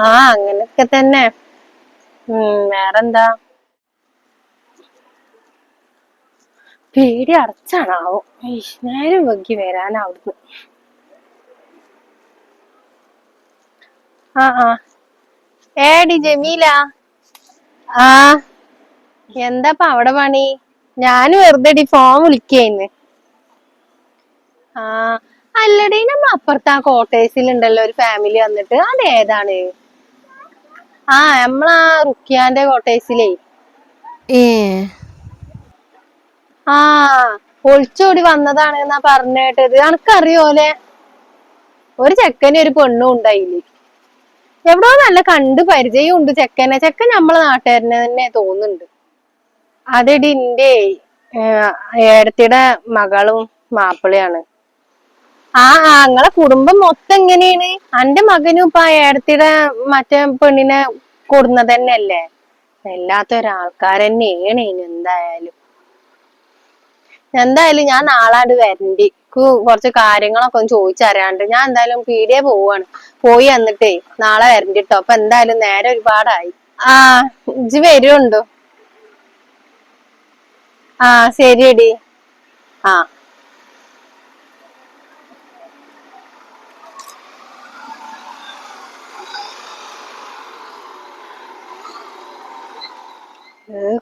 അങ്ങനൊക്കെ തന്നെ. വേറെന്താ? പേടി അടച്ചാണാവോ? നേരം വെക്കി വരാനവിടുന്ന്. ഏടി ജമീല? ആ എന്താപ്പ അവിടെ പണി? ഞാന് വെറുതെടി ഫോൺ വിളിക്കായിന്ന്. അല്ലടി നമ്മ അപ്പുറത്ത് ആ കോട്ടേഴ്സിലുണ്ടല്ലോ ഒരു ഫാമിലി വന്നിട്ട്, അത് ഏതാണ്? നമ്മളാ റുക്കിയാന്റെ കോട്ടേഴ്സിലേ. ഒളിച്ചോടി വന്നതാണ് എന്നാ പറഞ്ഞേട്ടത്. അനക്കറിയോലെ? ഒരു ചെക്കനും ഒരു പെണ്ണും ഉണ്ടായില്ലേ? എവിടോ നല്ല കണ്ട് പരിചയം ഉണ്ട് ചെക്കനെ. ചെക്കൻ നമ്മളെ നാട്ടുകാരനെ തന്നെ തോന്നുന്നുണ്ട്. അതെടി ഇന്റെ ഏടത്തിയുടെ മകളും മാപ്പിളയാണ്. ഇങ്ങളെ കുടുംബം മൊത്തം എങ്ങനെയാണ്? അന്റെ മകനും ഇപ്പൊ ആ ഏടത്തിയുടെ മറ്റേ പെണ്ണിനെ കൊടുന്നത് തന്നെയല്ലേ? വല്ലാത്തൊരാൾക്കാരെന്നെയാണ്. എന്തായാലും ഞാൻ നാളാണ്ട് വരണ്ടി. കുറച്ച് കാര്യങ്ങളൊക്കെ ഒന്ന് ചോദിച്ചറിയാണ്ട്. ഞാൻ എന്തായാലും പീടിയെ പോവാണ്. പോയി വന്നിട്ടേ നാളെ വരണ്ടിട്ടോ. അപ്പൊ എന്തായാലും നേരെ ഒരുപാടായി. ഇജ്ജ് വരുണ്ടോ? ശരിയടി. ആ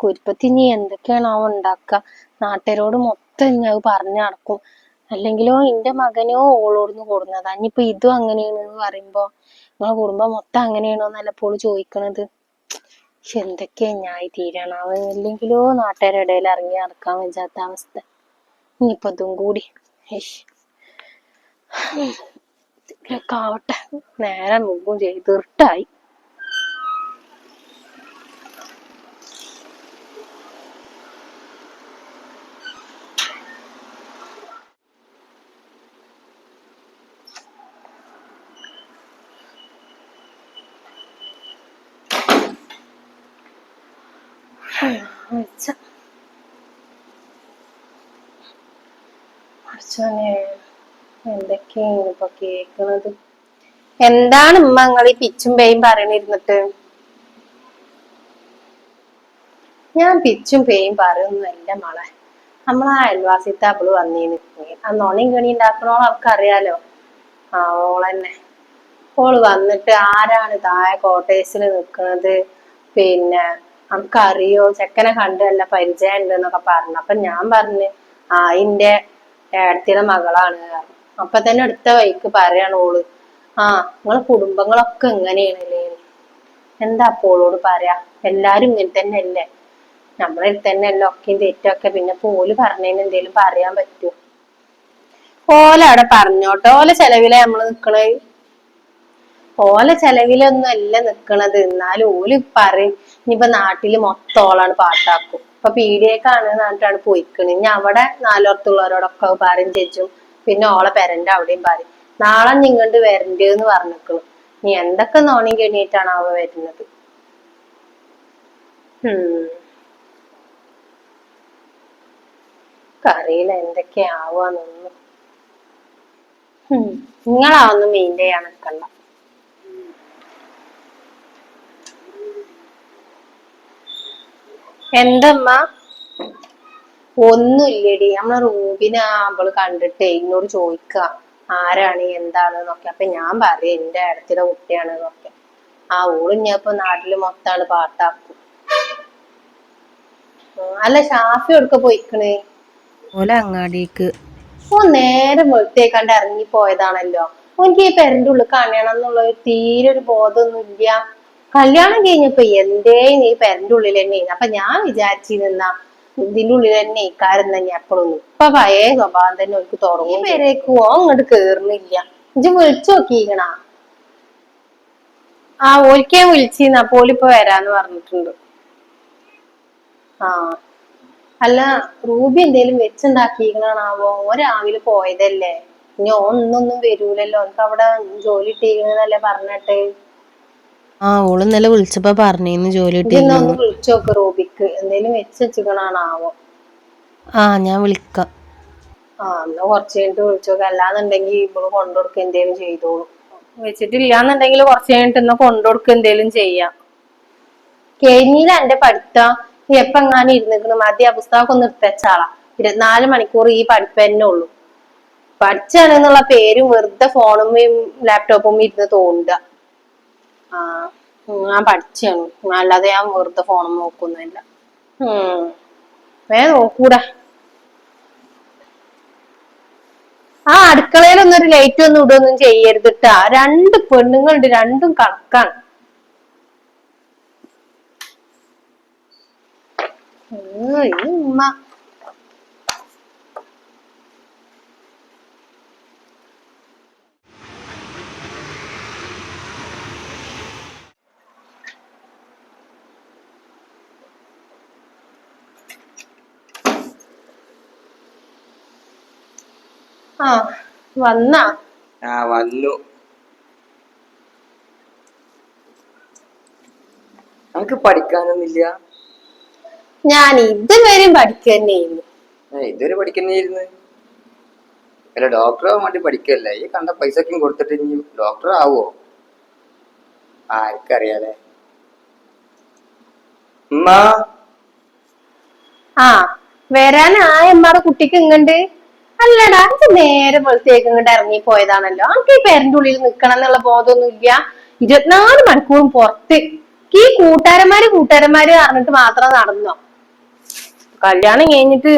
കുരുപ്പത്തി ഇനി എന്തൊക്കെയാണാവോ ഉണ്ടാക്ക? നാട്ടുകാരോട് മൊത്തം ഇനി അത് പറഞ്ഞു നടക്കും. അല്ലെങ്കിലോ എന്റെ മകനോ ഓളോടുന്ന് കൊടുന്നതാ. ഇനിയിപ്പൊ ഇതും അങ്ങനെയാണെന്ന് പറയുമ്പോ നിങ്ങളെ കുടുംബം മൊത്തം അങ്ങനെയാണോന്നല്ല പോള് ചോദിക്കണത്. പക്ഷെ എന്തൊക്കെയാ ഞായി തീരണാവോ? അല്ലെങ്കിലോ നാട്ടുകാരുടെ ഇടയിൽ ഇറങ്ങി നടക്കാൻ പറ്റാത്ത അവസ്ഥ. ഇനിയിപ്പൊ ഇതും കൂടി ആവട്ടെ. നേരം മുമ്പും ചെയ്ത് ഇർട്ടായി. എന്തൊക്കെയാണ് ഇപ്പൊ കേക്കണത്? എന്താണ് ഉമ്മ നിങ്ങൾ ഈ പിച്ചും പേയും പറയണിരുന്നിട്ട്? ഞാൻ പിച്ചും പേയും പറയുന്നല്ല മോളെ. നമ്മളാ അയൽവാസിത്തെ അവള് വന്നീന്. ആ നൊണയും കണി ഉണ്ടാക്കണോളം അവൾക്കറിയാലോ. ഓളന്നെ. ഓള് വന്നിട്ട് ആരാണ് താഴെ കോട്ടേഴ്സിൽ നിക്കണത്, പിന്നെ നമുക്കറിയോ, ചെക്കനെ കണ്ട് നല്ല പരിചയം ഉണ്ട് എന്നൊക്കെ പറഞ്ഞു. അപ്പൊ ഞാൻ പറഞ്ഞു ഇന്റെ ഏടത്തിയുടെ മകളാണ്. അപ്പൊ തന്നെ അടുത്ത വഴിക്ക് പറയാണ് ഓള്, നിങ്ങളെ കുടുംബങ്ങളൊക്കെ ഇങ്ങനെയാണല്ലേ. എന്താ അപ്പോളോട് പറയാ? എല്ലാരും ഇങ്ങനെ തന്നെ അല്ലേ? നമ്മളെ തന്നെ അല്ലേ ഒക്കെയും തെറ്റൊക്കെ. പിന്നെ പോല് പറഞ്ഞതിന് എന്തേലും പറയാൻ പറ്റുമോ? ഓല അവിടെ പറഞ്ഞോട്ടെ. ഓല ചെലവിലെ നമ്മള് നിക്കണേ. ഓല ചെലവിലൊന്നും അല്ല നിക്കണത്. എന്നാലും ഓല് പറയും ഇനിയിപ്പൊ നാട്ടില് മൊത്തം ഓളാണ് പാട്ടാക്കും. ഇപ്പൊ പീഡിയേക്കാണ് നാട്ടാണ് പോയിക്കണ്. ഇനി അവിടെ നാലോർത്തുള്ളവരോടൊക്കെ പറയും ചേച്ചും. പിന്നെ ഓളെ പെരന്റെ അവിടെയും പറയും. നാളെ നിങ്ങണ്ട് വരണ്ടേന്ന് പറഞ്ഞിക്കണു. നീ എന്തൊക്കെ നോണിയും കെണിയിട്ടാണ് അവ വരുന്നത്? അറിയില്ല എന്തൊക്കെയാവാന്നൊന്നും. നിങ്ങളാവൊന്നും മെയിൻ്റെ ചെയ്യാൻ നിക്കണ്ട. എന്തമ്മ? ഒന്നുമില്ലടി. നമ്മളെ റൂബിനെ അവള് കണ്ടിട്ടേ എന്നോട് ചോദിക്ക ആരാണ് എന്താണ് എന്നൊക്കെ. അപ്പൊ ഞാൻ പറയും എന്റെ ഏടത്തിയുടെ കുട്ടിയാണ് എന്നൊക്കെ. ഓള് ഇനിയിപ്പോ നാട്ടില് മൊത്താണ് പാട്ടാക്കും. അല്ല ഷാഫി എവിടുക്ക പോയിക്കണ്? ഓല അങ്ങാടിക്ക്. നേരെ വെളുത്തേക്കാണ്ട് ഇറങ്ങി പോയതാണല്ലോ. എനിക്ക് ഈ പെരന്റെ ഉള്ളിൽ കാണണം എന്നുള്ള തീരെ ഒരു ബോധമൊന്നും ഇല്ല. കല്യാണം കഴിഞ്ഞപ്പോ എന്തേ ഈ പെരന്റെ ഉള്ളിൽ തന്നെ. അപ്പൊ ഞാൻ വിചാരിച്ചിരുന്ന ഇതിന്റെ ഉള്ളിൽ തന്നെ ഇക്കാരം തന്നെ എപ്പോഴൊന്നും. ഇപ്പൊ പഴയ സ്വഭാവം തന്നെ എനിക്ക് തുറന്നു. പേരേക്കുവോ അങ്ങോട്ട് കേറുന്നില്ല. ഇജ്ജ് വിളിച്ചു നോക്കിക്കണ? ഓൽക്കേ വിളിച്ചിരുന്ന പോലിപ്പോ വരാന്ന് പറഞ്ഞിട്ടുണ്ട്. അല്ല റൂബി എന്തേലും വെച്ചുണ്ടാക്കിക്കണാവോ? രാവിലെ പോയതല്ലേ. ഇനി ഒന്നൊന്നും വരൂലല്ലോ. എനിക്ക് അവിടെ ജോലി ഇട്ടിരിക്കണെന്നല്ലേ പറഞ്ഞിട്ട്. ഓള് ഇന്നലെ വിളിച്ചപ്പോ പറഞ്ഞിന്ന് ജോലി ഇതൊന്ന് വിളിച്ചു നോക്ക് റൂബിക്ക്. എന്തേലും വെച്ചുവെച്ചിക്കണാവോ? ഞാൻ വിളിക്കാം. എന്നാ കുറച്ച് കഴിഞ്ഞിട്ട് വിളിച്ചു നോക്ക്. അല്ലാന്നുണ്ടെങ്കിൽ ഇവള് കൊണ്ടുകൊടുക്ക എന്തേലും ചെയ്തോളൂ. വെച്ചിട്ടില്ലാന്നുണ്ടെങ്കിൽ കുറച്ച് കഴിഞ്ഞിട്ട് ഇന്ന് കൊണ്ടുകൊടുക്കുക എന്തേലും ചെയ്യാം. കഴിഞ്ഞില്ല എന്റെ പഠിത്തം. നീ എപ്പ എങ്ങാനും ഇരുന്നിക്കണ് മതി, ആ പുസ്തകമൊക്കെ ഒന്ന് എടുത്തച്ചാളാ. 24 മണിക്കൂർ ഈ പഠിപ്പ് തന്നെ ഉള്ളൂ. പഠിച്ചാണെന്നുള്ള പേരും വെറുതെ ഫോണും ലാപ്ടോപ്പും ഇരുന്ന് തോന്നുക. ആ ഞാൻ പഠിച്ചാണ്, അല്ലാതെ ഞാൻ വെറുതെ ഫോണും നോക്കൊന്നുമില്ല. നോക്കൂടാ. ആ അടുക്കളയിലൊന്നും ഒരു ലൈറ്റ് ഒന്നും ഇടൊന്നും ചെയ്യരുതിട്ടാ. 2 പെണ്ണുങ്ങളുണ്ട്, രണ്ടും കണക്കാണ്. ഉമ്മ ആ വന്നാ? ആ വന്നു. നമുക്ക് പഠിക്കാനൊന്നുമില്ല. ഞാൻ ഇതുവരെയും പഠിക്കുന്നേന്ന്. ഇതുവരെ പഠിക്കുന്നേരുന്നു. അല്ല ഡോക്ടറാവാൻ വേണ്ടി പഠിക്കല്ലേ? ഈ കണ്ട പൈസക്കും കൊടുത്തിട്ട് ഇനി ഡോക്ടർ ആവോ? ആർക്കറിയാലേ. ഉമ്മ ആ വരാനായമ്മാടെ കുട്ടിക്ക് ഇങ്ങണ്ട്. അല്ലടാ ഇത് നേരെ പോലത്തേക്ക് ഇങ്ങോട്ട് ഇറങ്ങി പോയതാണല്ലോ. നമുക്ക് ഈ പേരന്റെ ഉള്ളിൽ നിക്കണം എന്നുള്ള ബോധമൊന്നുമില്ല. 24 മണിക്കൂറും പുറത്ത്. ഈ കൂട്ടുകാരന്മാര് അറിഞ്ഞിട്ട് മാത്രം നടന്നോ? കല്യാണം കഴിഞ്ഞിട്ട്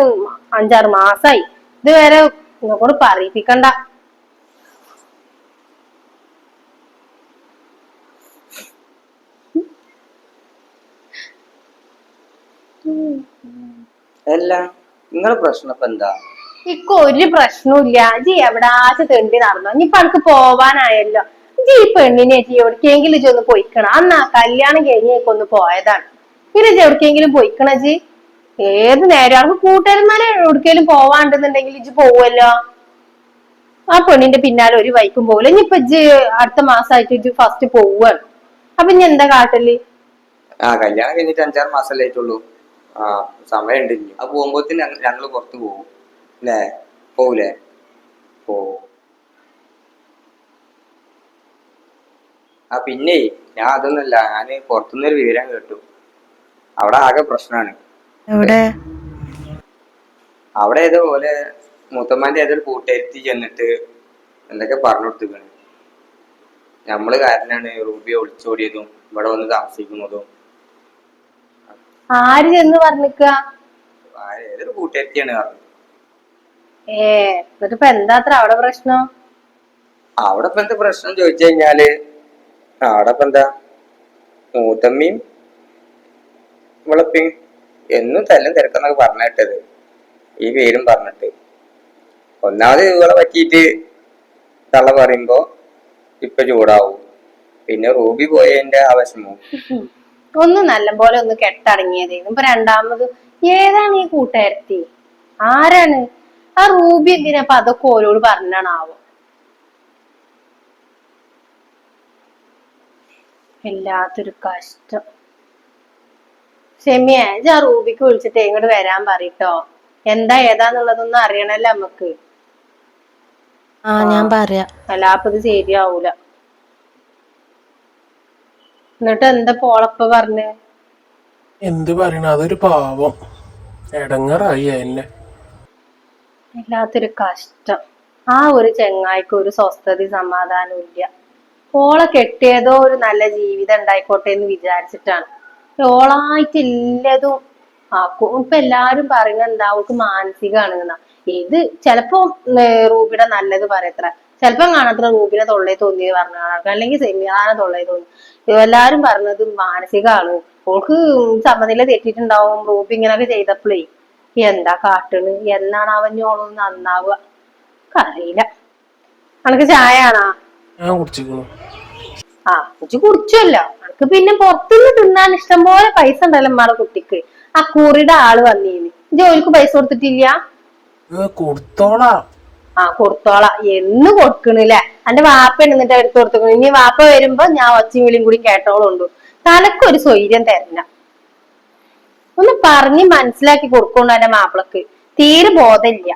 5-6 മാസായി. ഇതുവരെ ഇങ്ങോട്ട് പറയിപ്പിക്കണ്ട. അല്ല നിങ്ങളെ പ്രശ്നം ഇപ്പൊ എന്താ? ഇക്ക് ഒരു പ്രശ്നമില്ല. ജി എവിടാച്ച് തെണ്ടി നടന്നോ? ഇനിയിപ്പൊ അനക്ക് പോവാനായല്ലോ. ജി ഈ പെണ്ണിനെ എവിടേക്കെങ്കിലും ഇജ്ജ് ഒന്ന് പൊയ്ക്കണം. അന്നാ കല്യാണം കഴിഞ്ഞേക്കൊന്ന് പോയതാണ്. പിന്നെ ഇജ്ജ് എവിടേക്കെങ്കിലും പൊയ്ക്കണ ജി? ഏത് നേരം അവർക്ക് കൂട്ടുകാരന്മാരെ എവിടേക്കെങ്കിലും പോവാണ്ടെന്നുണ്ടെങ്കിൽ ഇജ്ജ് പോവുമല്ലോ. ആ പെണ്ണിന്റെ പിന്നാലെ ഒരു വൈക്കും പോകില്ല. ഇനിയിപ്പൊ ഇജ്ജ് അടുത്ത മാസമായിട്ട് ഇജ്ജ് ഫസ്റ്റ് പോവാണ്. അപ്പൊ ഇനി എന്താ കാട്ടല്? കല്യാണം കഴിഞ്ഞിട്ട് 5-6 മാസല്ലേ ആയിട്ടുള്ളൂ. സമയമുണ്ട്. ഇനി ആ പോകുമ്പോത്തിന് ഞങ്ങള് പുറത്ത് പോകും അല്ലേ? പോവൂലേ? പോവും. പിന്നെ ഞാൻ അതൊന്നുമല്ല, ഞാന് പുറത്തുനിന്നൊരു വിവരം കേട്ടു. അവിടെ ആകെ പ്രശ്നമാണ്. അവിടെ ഏതോപോലെ മൂത്തമ്മാന്റെ ഏതൊരു കൂട്ടുകാരത്തി ചെന്നിട്ട് എന്തൊക്കെ പറഞ്ഞു കൊടുത്തിരിക്കണ്. നമ്മള് കാരനാണ് റൂബിയെ ഒളിച്ചോടിയതും ഇവിടെ വന്ന് താമസിക്കുന്നതും. ആര് ചെന്ന് പറഞ്ഞിക്ക? ഏതൊരു കൂട്ടുകാരത്തിയാണ് പറഞ്ഞത്. എന്നിട്ടിപ്പ എന്താത്ര അവിടെ പ്രശ്നം? അവിടെ ഇപ്പൊ എന്താ പ്രശ്നം ചോദിച്ചു കഴിഞ്ഞാല്, അവിടെ ഇപ്പൊ എന്താ മൂത്തമ്മയും ഇവളപ്പയും എന്നും തല്ലും തിരക്കെന്നൊക്കെ പറഞ്ഞിട്ടത്. ഈ പേരും പറഞ്ഞിട്ട് ഒന്നാമത് ഇവളെ പറ്റിയിട്ട് തള്ള പറയുമ്പോ ഇപ്പൊ ചൂടാവും. പിന്നെ റൂബി പോയതിന്റെ ആവശ്യമോ ഒന്ന് നല്ല പോലെ ഒന്ന് കെട്ടടങ്ങിയതായിരുന്നു. ഇപ്പൊ രണ്ടാമത് ഏതാണ് ഈ കൂട്ടുകാരത്തി? ആരാണ് ആ റൂബി? എന്തിനപ്പൊ അതൊക്കെ ഓരോട് പറഞ്ഞാണാവോ? വല്ലാത്തൊരു കഷ്ടം. ഷെമിയെ ആ റൂബിക്ക് വിളിച്ചിട്ട് ഇങ്ങോട്ട് വരാൻ പറയട്ടോ. എന്താ ഏതാന്നുള്ളതൊന്നും അറിയണല്ലോ നമ്മക്ക്. ഞാൻ പറയാം. അല്ലാപ്പത് ശരിയാവൂല. എന്നിട്ട് എന്താ പോളപ്പ പറഞ്ഞ്? എന്ത് പറയണ, അതൊരു പാവം എടങ്ങറായി എന്നെ. വല്ലാത്തൊരു കഷ്ടം. ആ ഒരു ചെങ്ങായിക്ക് ഒരു സ്വസ്ഥത സമാധാനവും ഇല്ല. ഓളെ കെട്ടിയതോ ഒരു നല്ല ജീവിതം ഉണ്ടായിക്കോട്ടെ എന്ന് വിചാരിച്ചിട്ടാണ്. ഓളായിട്ടില്ലതും ആക്കും. ഇപ്പൊ എല്ലാരും പറയുന്നത് എന്താ, അവൾക്ക് മാനസികമാണ് എന്നാ. ഇത് ചിലപ്പോ റൂബിയുടെ നല്ലത് പറയത്ര, ചിലപ്പം കാണത്ര റൂബിനെ തൊള്ളേ തോന്നിയത് പറഞ്ഞ കാണാം, അല്ലെങ്കിൽ സെമിയാനെ തൊള്ളേ തോന്നി. എല്ലാരും പറഞ്ഞത് മാനസികമാണ്. ഓൾക്ക് സമനില തെറ്റിട്ടുണ്ടാവും റൂബി ഇങ്ങനൊക്കെ ചെയ്തപ്പോഴേ. എന്താ കാട്ടണ്? എന്നാണ് അവഞ്ഞോളൊന്ന് നന്നാവുക? അറിയില്ല. അനക്ക് ചായ ആണോ? ഞാൻ കുടിച്ചിരിക്കുന്നു. ഇജ്ജ് കുടിച്ചല്ലോ. അനക്ക് പിന്നെ പുറത്തുനിന്ന് തിന്നാൻ ഇഷ്ടം പോലെ പൈസ ഉണ്ടല്ലോ നമ്മടെ കുട്ടിക്ക്. ആ കുറിയുടെ ആള് വന്നീന്, ജോലിക്ക് പൈസ കൊടുത്തിട്ടില്ല? കൊടുത്തോളാം. കൊടുത്തോളാം എന്ന് കൊടുക്കണില്ലേ? എന്റെ വാപ്പ എന്നിട്ട് എടുത്ത് കൊടുത്തു. ഇനി വാപ്പ വരുമ്പോ ഞാൻ ഒച്ചയും വിളിയും കൂടി കേട്ടോളുണ്ടു. തനക്കൊരു സ്വൈര്യം തരണ. ഒന്ന് പറഞ്ഞ് മനസ്സിലാക്കി കൊടുക്കണ്ടോ എന്റെ മാപ്പിളക്ക്? തീരെ ബോധമില്ല.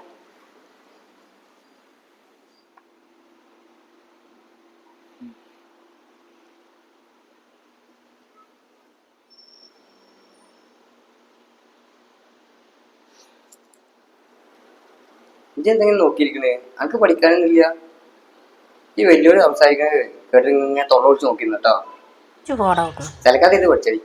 ഇജ്ജ് എന്തെങ്കിലും നോക്കിയിരിക്കണേ? അനക്ക് പഠിക്കാനൊന്നുമില്ല. ഈ വലിയൊരു സംസാരിക്കണത് കേട്ട് ഇങ്ങനെ തൊള്ള ഒളിച്ച് നോക്കിയിരുന്നു കേട്ടോ. പോടാ നോക്കണം. ചിലക്കാതെ ഇത് പഠിച്ചടി.